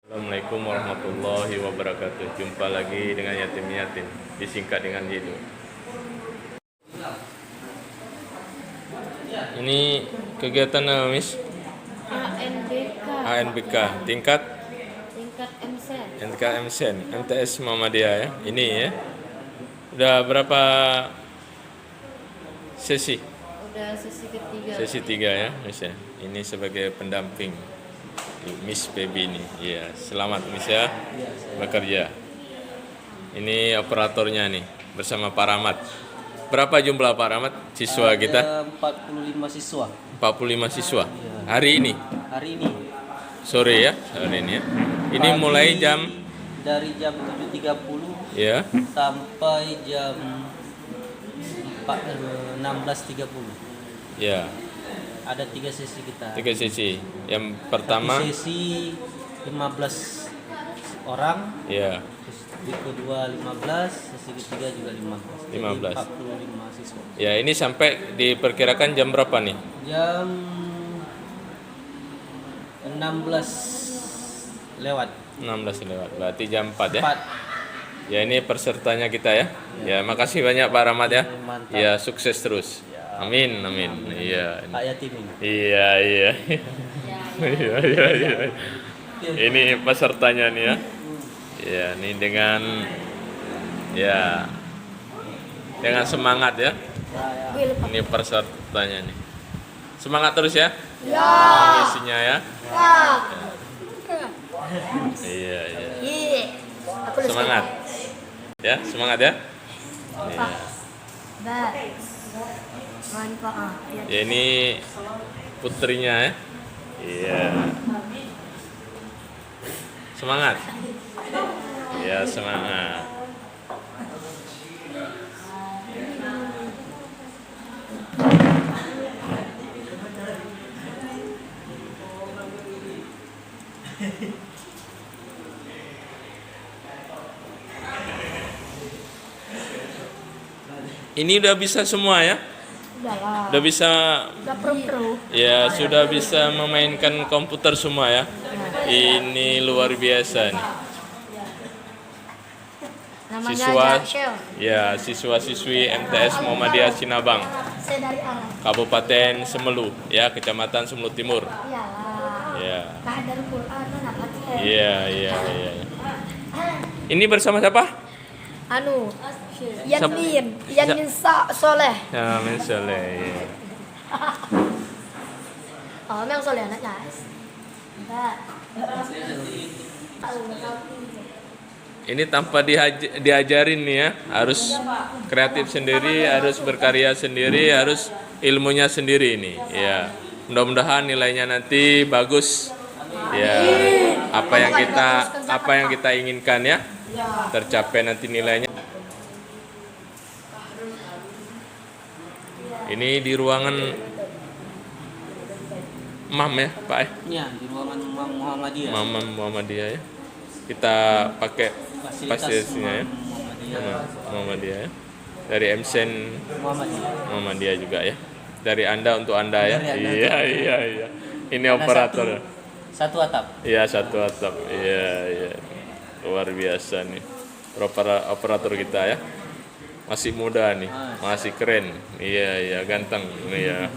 Assalamualaikum warahmatullahi wabarakatuh. Jumpa lagi dengan Yatim Yatin, disingkat dengan Yidu. Ini kegiatan apa, Miss? ANBK. Tingkat MSen. tingkat MSen, MTS Muhammadiyah ya. Ini ya. Udah berapa sesi? Udah sesi ketiga. Sesi 3 ya, Miss ya. Ini sebagai pendamping Miss Baby ini. Iya, selamat Miss ya bekerja. Ini operatornya nih bersama Pak Rahmat. Berapa jumlah Pak Rahmat siswa kita? 45 siswa. 45 siswa. Hari ini, Hari ini sore ya, sore ini ya. Ini pagi mulai jam dari jam 7.30 ya, sampai jam 16.30. ya, Ada 3 sesi kita. 3 sesi. Yang pertama Satu sesi 15 orang, ya, sesi kedua 15, sesi ketiga juga 15. Jadi 15. 45 siswa. ya, ini sampai diperkirakan jam berapa nih? Jam 16 lewat. 16 lewat. Berarti jam 4 ya. 4. Ya, ini pesertanya kita ya. Ya, makasih banyak Pak Rahmat ya. Mantap. Ya, sukses terus. Amin, amin. Iya. Pak Yatim ini. Iya, iya. Iya, iya, iya. Ini pesertanya nih ya. Ya, ini dengan semangat ya. Ini pesertanya nih. Semangat terus ya. Ya. Misinya ya. Iya, iya. Semangat. Ya, semangat ya. Iya. Ya, ini putrinya ya. Iya. Semangat. Ya, semangat. Ini udah bisa semua ya? Udah bisa. Ya, sudah bisa memainkan komputer semua ya. Ini luar biasa nih. Namanya Siswa, Jakshel. ya, siswa-siswi MTS Muhammadiyah Sinabang, Saya dari Arab. Kabupaten Semelu, ya, Kecamatan Semelu Timur. Iyalah. Ya, Keadaan Quran apa tuh? iya, iya, iya. Ini bersama siapa? Anu, Yamin Soleh. Ya, misalnya. Ya. Oh, memang Soleh anak guys. Ini tanpa diajarin nih ya, harus kreatif sendiri, harus berkarya sendiri, harus ilmunya sendiri ini. Ya, mudah-mudahan nilainya nanti bagus. Ya, apa yang kita inginkan ya, tercapai nanti nilainya. Ini di ruangan MAM ya, Pak ya? Ya, di ruangan Muhammadiyah. MAM Muhammadiyah ya. Kita pakai fasilitasnya ya. Muhammadiyah ya. Dari MSen Muhammadiyah juga ya. Dari Anda untuk Anda ya. Dari Anda Iya, iya, iya. Ini operator. Satu atap. Iya, satu atap. Iya, iya. Luar biasa nih. Operator kita ya. Masih muda nih, masih keren. Iya, iya, ganteng. Iya.